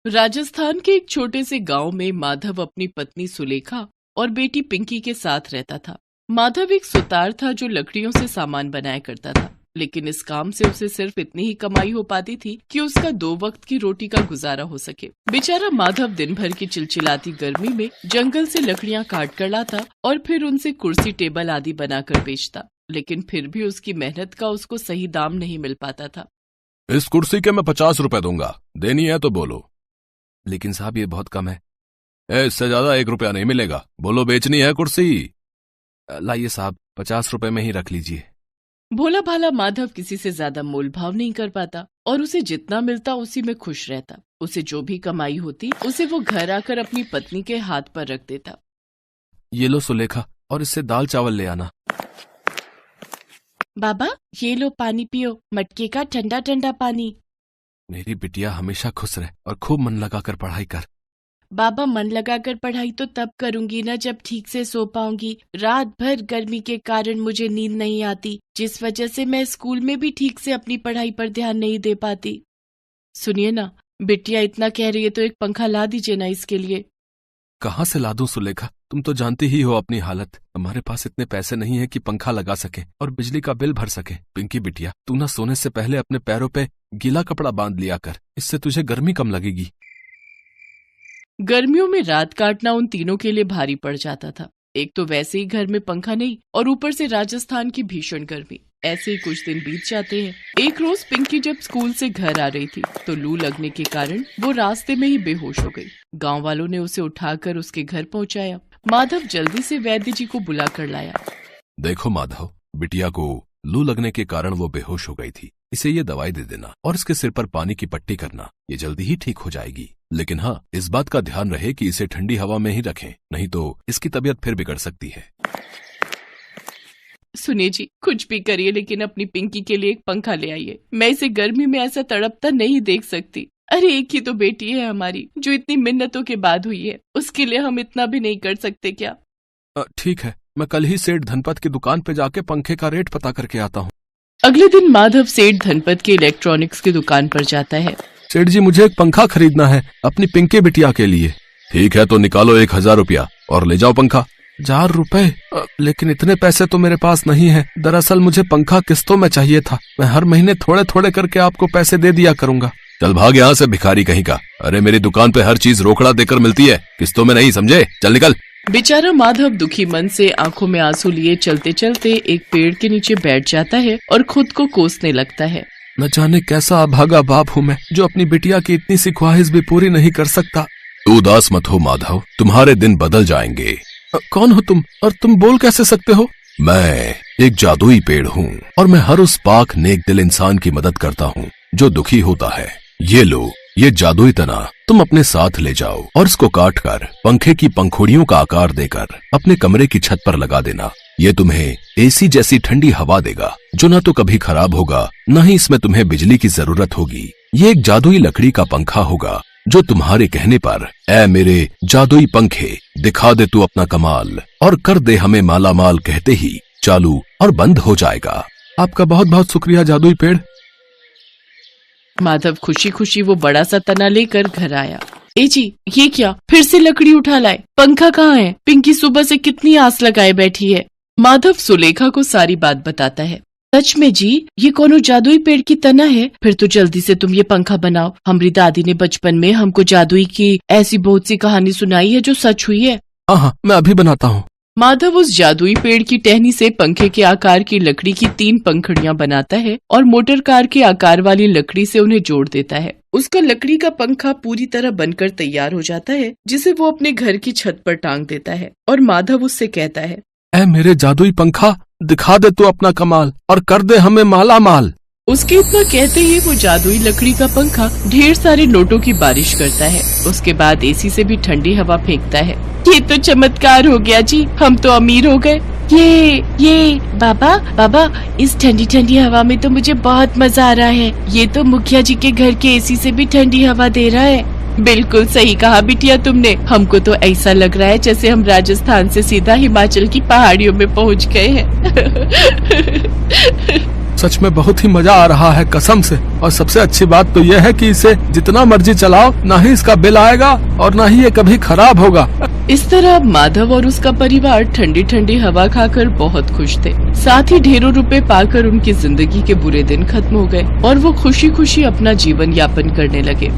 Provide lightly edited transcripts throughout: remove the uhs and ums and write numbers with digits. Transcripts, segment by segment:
राजस्थान के एक छोटे से गांव में माधव अपनी पत्नी सुलेखा और बेटी पिंकी के साथ रहता था। माधव एक सुतार था जो लकड़ियों से सामान बनाया करता था, लेकिन इस काम से उसे सिर्फ इतनी ही कमाई हो पाती थी कि उसका 2 वक्त की रोटी का गुजारा हो सके। बेचारा माधव दिन भर की चिलचिलाती गर्मी में जंगल से लकड़ियां काट कर लाता और फिर उनसे कुर्सी टेबल आदि बनाकर बेचता, लेकिन फिर भी उसकी मेहनत का उसको सही दाम नहीं मिल पाता था। इस कुर्सी के मैं 50 रुपए दूंगा, देनी है तो बोलो। लेकिन साहब ये बहुत कम है। इससे ज्यादा 1 रुपया नहीं मिलेगा, बोलो बेचनी है कुर्सी। लाइए साहब 50 रुपए में ही रख लीजिए। भोला भाला माधव किसी से ज्यादा मोल भाव नहीं कर पाता और उसे जितना मिलता उसी में खुश रहता। उसे जो भी कमाई होती उसे वो घर आकर अपनी पत्नी के हाथ पर रख देता। ये लो सुलेखा, और इससे दाल चावल ले आना। बाबा ये लो पानी पियो, मटके का ठंडा ठंडा पानी। मेरी बिटिया हमेशा खुश रहे और खूब मन लगाकर पढ़ाई कर। बाबा मन लगाकर पढ़ाई तो तब करूंगी ना जब ठीक से सो पाऊंगी। रात भर गर्मी के कारण मुझे नींद नहीं आती, जिस वजह से मैं स्कूल में भी ठीक से अपनी पढ़ाई पर ध्यान नहीं दे पाती। सुनिए ना, बिटिया इतना कह रही है तो एक पंखा ला दीजिए ना इसके लिए। कहाँ से ला दूं सुलेखा, तुम तो जानती ही हो अपनी हालत। हमारे पास इतने पैसे नहीं है कि पंखा लगा सके और बिजली का बिल भर सके। पिंकी बिटिया, तू ना सोने से पहले अपने पैरों पे गीला कपड़ा बांध लिया कर, इससे तुझे गर्मी कम लगेगी। गर्मियों में रात काटना उन तीनों के लिए भारी पड़ जाता था। एक तो वैसे ही घर में पंखा नहीं और ऊपर से राजस्थान की भीषण गर्मी। ऐसे ही कुछ दिन बीत जाते हैं। एक रोज पिंकी जब स्कूल से घर आ रही थी तो लू लगने के कारण वो रास्ते में ही बेहोश हो गई। गांव वालों ने उसे उठाकर उसके घर पहुंचाया। माधव जल्दी से वैद्य जी को बुला कर लाया। देखो माधव, बिटिया को लू लगने के कारण वो बेहोश हो गई थी। इसे ये दवाई दे देना और इसके सिर पर पानी की पट्टी करना, ये जल्दी ही ठीक हो जाएगी। लेकिन हाँ, इस बात का ध्यान रहे कि इसे ठंडी हवा में ही रखें, नहीं तो इसकी तबीयत फिर बिगड़ सकती है। सुनिए जी, कुछ भी करिए लेकिन अपनी पिंकी के लिए एक पंखा ले आइए। मैं इसे गर्मी में ऐसा तड़पता नहीं देख सकती। अरे एक ही तो बेटी है हमारी जो इतनी मिन्नतों के बाद हुई है, उसके लिए हम इतना भी नहीं कर सकते क्या? ठीक है, मैं कल ही सेठ धनपत की दुकान पे जाके पंखे का रेट पता करके आता हूँ। अगले दिन माधव सेठ धनपत के इलेक्ट्रॉनिक्स की दुकान पर जाता है। सेठ जी, मुझे एक पंखा खरीदना है अपनी पिंकी बिटिया के लिए। ठीक है, तो निकालो 1000 रुपया और ले जाओ पंखा। 1000 रुपए? लेकिन इतने पैसे तो मेरे पास नहीं है। दरअसल मुझे पंखा किस्तों में चाहिए था। मैं हर महीने थोड़े थोड़े करके आपको पैसे दे दिया करूंगा। चल भाग यहाँ से भिखारी कहीं का। अरे मेरी दुकान पे हर चीज रोकड़ा देकर मिलती है, किस्तों में नहीं, समझे? चल निकल। बेचारा माधव दुखी मन से आंखों में आंसू लिए चलते चलते एक पेड़ के नीचे बैठ जाता है और खुद को कोसने लगता है। न जाने कैसा अभागा बाप हूँ मैं, जो अपनी बिटिया की इतनी सी ख्वाहिश भी पूरी नहीं कर सकता। तू उदास मत हो माधव, तुम्हारे दिन बदल जाएंगे। कौन हो तुम और तुम बोल कैसे सकते हो? मैं एक जादुई पेड़ हूँ और मैं हर उस पाक नेक दिल इंसान की मदद करता हूँ जो दुखी होता है। ये लो, ये जादुई तना तुम अपने साथ ले जाओ और इसको काट कर पंखे की पंखुड़ियों का आकार देकर अपने कमरे की छत पर लगा देना। ये तुम्हें एसी जैसी ठंडी हवा देगा जो ना तो कभी खराब होगा, न ही इसमें तुम्हें बिजली की जरूरत होगी। ये एक जादुई लकड़ी का पंखा होगा जो तुम्हारे कहने पर, ऐ मेरे जादुई पंखे, दिखा दे तू अपना कमाल और कर दे हमें माला माल, कहते ही चालू और बंद हो जाएगा। आपका बहुत बहुत शुक्रिया जादुई पेड़। माधव खुशी खुशी वो बड़ा सा तना लेकर घर आया। ए जी, ये क्या, फिर से लकड़ी उठा लाए? पंखा कहाँ है? पिंकी सुबह से कितनी आस लगाए बैठी है। माधव सुलेखा को सारी बात बताता है। सच में जी, ये कोनो जादुई पेड़ की तना है? फिर तो जल्दी से तुम ये पंखा बनाओ। हमारी दादी ने बचपन में हमको जादुई की ऐसी बहुत सी कहानी सुनाई है जो सच हुई है। हाँ, मैं अभी बनाता हूँ। माधव उस जादुई पेड़ की टहनी से पंखे के आकार की लकड़ी की 3 पंखुड़ियां बनाता है और मोटर कार के आकार वाली लकड़ी से उन्हें जोड़ देता है। उसका लकड़ी का पंखा पूरी तरह बनकर तैयार हो जाता है, जिसे वो अपने घर की छत पर टांग देता है और माधव उससे कहता है, ऐ मेरे जादुई पंखा, दिखा दे तू अपना कमाल और कर दे हमें माला माल। उसके इतना कहते ही वो जादुई लकड़ी का पंखा ढेर सारे नोटों की बारिश करता है। उसके बाद एसी से भी ठंडी हवा फेंकता है। ये तो चमत्कार हो गया जी, हम तो अमीर हो गए। ये बाबा, इस ठंडी ठंडी हवा में तो मुझे बहुत मजा आ रहा है। ये तो मुखिया जी के घर के एसी से भी ठंडी हवा दे रहा है। बिल्कुल सही कहा बिटिया तुमने। हमको तो ऐसा लग रहा है जैसे हम राजस्थान से सीधा हिमाचल की पहाड़ियों में पहुंच गए हैं। सच में बहुत ही मजा आ रहा है कसम से। और सबसे अच्छी बात तो यह है कि इसे जितना मर्जी चलाओ, ना ही इसका बिल आएगा और ना ही ये कभी खराब होगा। इस तरह माधव और उसका परिवार ठंडी ठंडी हवा खाकर बहुत खुश थे। साथ ही ढेरों रुपए पाकर उनकी जिंदगी के बुरे दिन खत्म हो गए और वो खुशी खुशी अपना जीवन यापन करने लगे।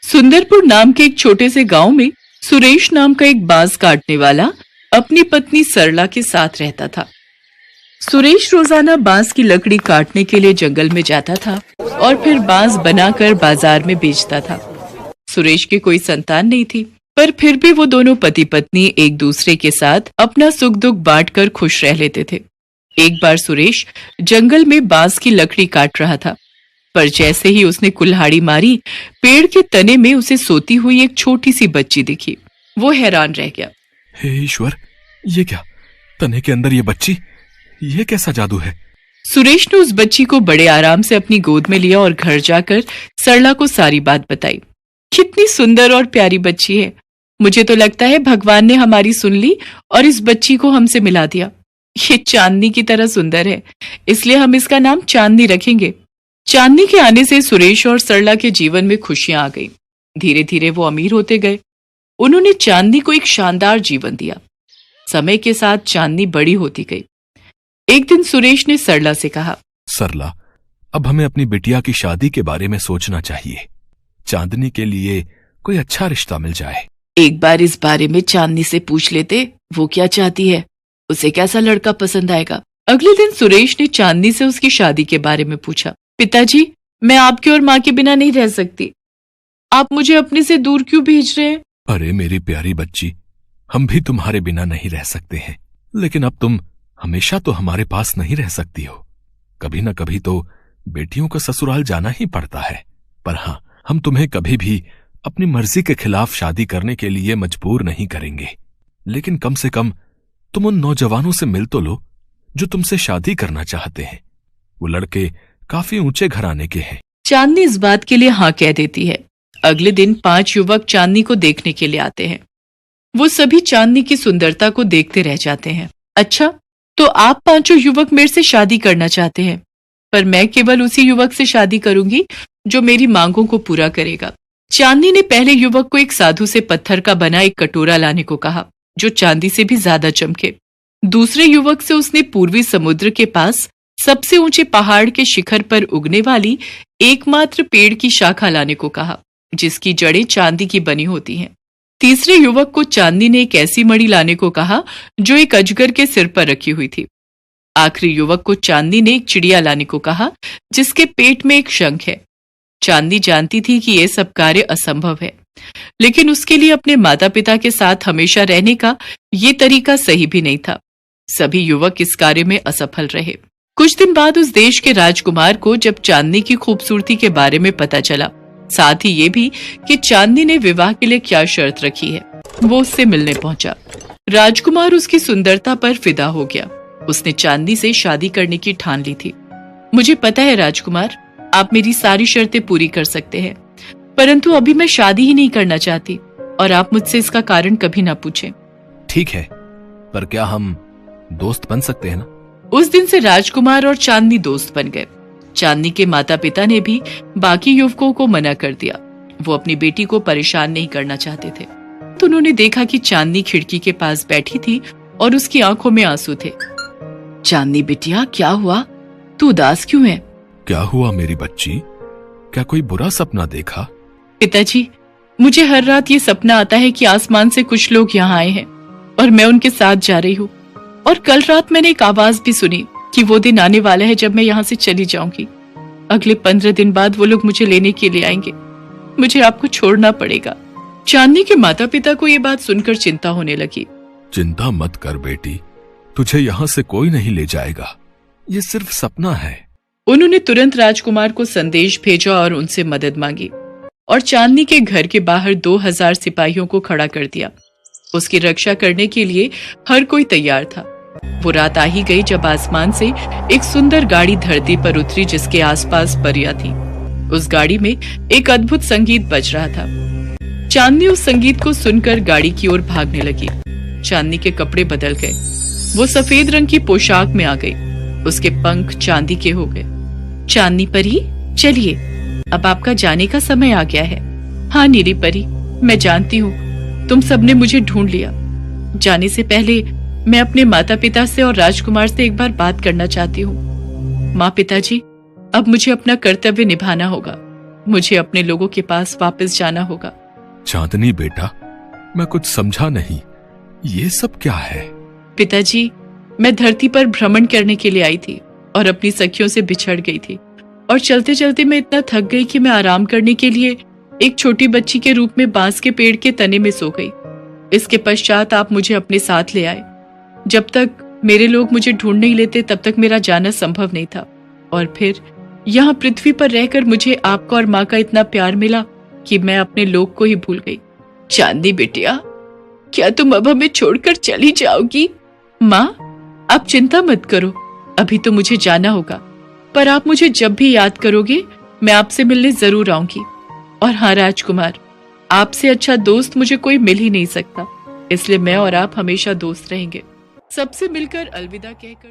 सुंदरपुर नाम के एक छोटे से गांव में सुरेश नाम का एक बांस काटने वाला अपनी पत्नी सरला के साथ रहता था। सुरेश रोजाना बांस की लकड़ी काटने के लिए जंगल में जाता था और फिर बांस बनाकर बाजार में बेचता था। सुरेश की कोई संतान नहीं थी, पर फिर भी वो दोनों पति पत्नी एक दूसरे के साथ अपना सुख दुख बांटकर खुश रह लेते थे। एक बार सुरेश जंगल में बांस की लकड़ी काट रहा था, पर जैसे ही उसने कुल्हाड़ी मारी, पेड़ के तने में उसे सोती हुई एक छोटी सी बच्ची दिखी। वो हैरान रह गया। हे ईश्वर, ये क्या? तने के अंदर ये बच्ची? ये कैसा जादू है? सुरेश ने उस बच्ची को बड़े आराम से अपनी गोद में लिया और घर जाकर सरला को सारी बात बताई। कितनी सुंदर और प्यारी बच्ची है। मुझे तो लगता है भगवान ने हमारी सुन ली और इस बच्ची को हमसे मिला दिया। ये चांदनी की तरह सुंदर है, इसलिए हम इसका नाम चांदनी रखेंगे। चांदनी के आने से सुरेश और सरला के जीवन में खुशियां आ गई। धीरे धीरे वो अमीर होते गए। उन्होंने चांदनी को एक शानदार जीवन दिया। समय के साथ चांदनी बड़ी होती गई। एक दिन सुरेश ने सरला से कहा, सरला, अब हमें अपनी बिटिया की शादी के बारे में सोचना चाहिए। चांदनी के लिए कोई अच्छा रिश्ता मिल जाए। एक बार इस बारे में चांदनी से पूछ लेते, वो क्या चाहती है, उसे कैसा लड़का पसंद आएगा। अगले दिन सुरेश ने चांदनी से उसकी शादी के बारे में पूछा। पिताजी, मैं आपके और माँ के बिना नहीं रह सकती। आप मुझे अपने से दूर क्यों भेज रहे हैं? अरे मेरी प्यारी बच्ची, हम भी तुम्हारे बिना नहीं रह सकते हैं, लेकिन अब तुम हमेशा तो हमारे पास नहीं रह सकती हो। कभी न कभी तो बेटियों का ससुराल जाना ही पड़ता है। पर हाँ, हम तुम्हें कभी भी अपनी मर्जी के खिलाफ शादी करने के लिए मजबूर नहीं करेंगे। लेकिन कम से कम तुम उन नौजवानों से मिल तो लो जो तुमसे शादी करना चाहते हैं। वो लड़के काफी ऊंचे घराने के हैं। चांदनी इस बात के लिए हाँ कह देती है। अगले दिन 5 युवक चांदनी को देखने के लिए आते हैं। वो सभी चांदनी की सुंदरता को देखते रह जाते हैं। अच्छा, तो आप 5 युवक मेरे से शादी करना चाहते हैं, पर मैं केवल उसी युवक से शादी करूंगी जो मेरी मांगों को पूरा करेगा। चांदनी ने पहले युवक को एक साधु से पत्थर का बना एक कटोरा लाने को कहा, जो चांदी से भी ज्यादा चमके। दूसरे युवक से उसने पूर्वी समुद्र के पास सबसे ऊंचे पहाड़ के शिखर पर उगने वाली एकमात्र पेड़ की शाखा लाने को कहा, जिसकी जड़ें चांदी की बनी होती हैं। तीसरे युवक को चांदनी ने एक ऐसी मणि लाने को कहा जो एक अजगर के सिर पर रखी हुई थी। आखिरी युवक को चांदनी ने एक चिड़िया लाने को कहा जिसके पेट में एक शंख है। चांदनी जानती थी कि यह सब कार्य असंभव है, लेकिन उसके लिए अपने माता पिता के साथ हमेशा रहने का ये तरीका सही भी नहीं था। सभी युवक इस कार्य में असफल रहे। कुछ दिन बाद उस देश के राजकुमार को जब चांदनी की खूबसूरती के बारे में पता चला, साथ ही ये भी कि चांदनी ने विवाह के लिए क्या शर्त रखी है, वो उससे मिलने पहुंचा। राजकुमार उसकी सुंदरता पर फिदा हो गया। उसने चांदनी से शादी करने की ठान ली थी। मुझे पता है राजकुमार, आप मेरी सारी शर्तें पूरी कर सकते हैं, परंतु अभी मैं शादी ही नहीं करना चाहती और आप मुझसे इसका कारण कभी ना पूछें। ठीक है, पर क्या हम दोस्त बन सकते हैं ना? उस दिन से राजकुमार और चांदनी दोस्त बन गए। चांदनी के माता पिता ने भी बाकी युवकों को मना कर दिया। वो अपनी बेटी को परेशान नहीं करना चाहते थे। तो उन्होंने देखा कि चांदनी खिड़की के पास बैठी थी और उसकी आंखों में आंसू थे। चांदनी बिटिया, क्या हुआ? तू उदास क्यों है? क्या हुआ मेरी बच्ची? क्या कोई बुरा सपना देखा? पिताजी, मुझे हर रात ये सपना आता है कि आसमान से कुछ लोग यहाँ आए हैं और मैं उनके साथ जा रही हूँ। और कल रात मैंने एक आवाज भी सुनी कि वो दिन आने वाला है जब मैं यहाँ से चली जाऊंगी। अगले 15 दिन बाद वो लोग मुझे लेने के लिए आएंगे। मुझे आपको छोड़ना पड़ेगा। चांदनी के माता पिता को ये बात सुनकर चिंता होने लगी। चिंता मत कर बेटी, तुझे यहाँ से कोई नहीं ले जाएगा। ये सिर्फ सपना है। उन्होंने तुरंत राजकुमार को संदेश भेजा और उनसे मदद मांगी और चांदनी के घर के बाहर 2000 सिपाहियों को खड़ा कर दिया। उसकी रक्षा करने के लिए हर कोई तैयार था। वो रात आ ही गई जब आसमान से एक सुंदर गाड़ी धरती पर उतरी जिसके आसपास परियां थी। उस गाड़ी में एक अद्भुत संगीत बज रहा था। चांदनी उस संगीत को सुनकर गाड़ी की ओर भागने लगी। चांदनी के कपड़े बदल गए। वो सफेद रंग की पोशाक में आ गई। उसके पंख चांदी के हो गए। चांदनी परी, चलिए, अब आपका जाने का समय आ गया है। हाँ नीली परी, मैं जानती हूँ तुम सबने मुझे ढूंढ लिया। जाने से पहले मैं अपने माता पिता से और राजकुमार से एक बार बात करना चाहती हूँ। माँ पिताजी, अब मुझे अपना कर्तव्य निभाना होगा। मुझे अपने लोगों के पास वापस जाना होगा। चांदनी बेटा, मैं कुछ समझा नहीं, ये सब क्या है? पिताजी, मैं धरती पर भ्रमण करने के लिए आई थी और अपनी सखियों से बिछड़ गई थी, और चलते चलते मैं इतना थक गई कि मैं आराम करने के लिए एक छोटी बच्ची के रूप में बांस के पेड़ के तने में सो गई। इसके पश्चात आप मुझे अपने साथ ले आए। जब तक मेरे लोग मुझे ढूंढ नहीं लेते तब तक मेरा जाना संभव नहीं था, और फिर यहाँ पृथ्वी पर रहकर मुझे आपका और माँ का इतना प्यार मिला कि मैं अपने लोग को ही भूल गई। चांदी बिटिया, क्या तुम अब हमें छोड़कर चली जाओगी? माँ, आप चिंता मत करो, अभी तो मुझे जाना होगा, पर आप मुझे जब भी याद करोगे मैं आपसे मिलने जरूर आऊंगी। और हाँ राजकुमार, आपसे अच्छा दोस्त मुझे कोई मिल ही नहीं सकता, इसलिए मैं और आप हमेशा दोस्त रहेंगे। सबसे मिलकर अलविदा कहकर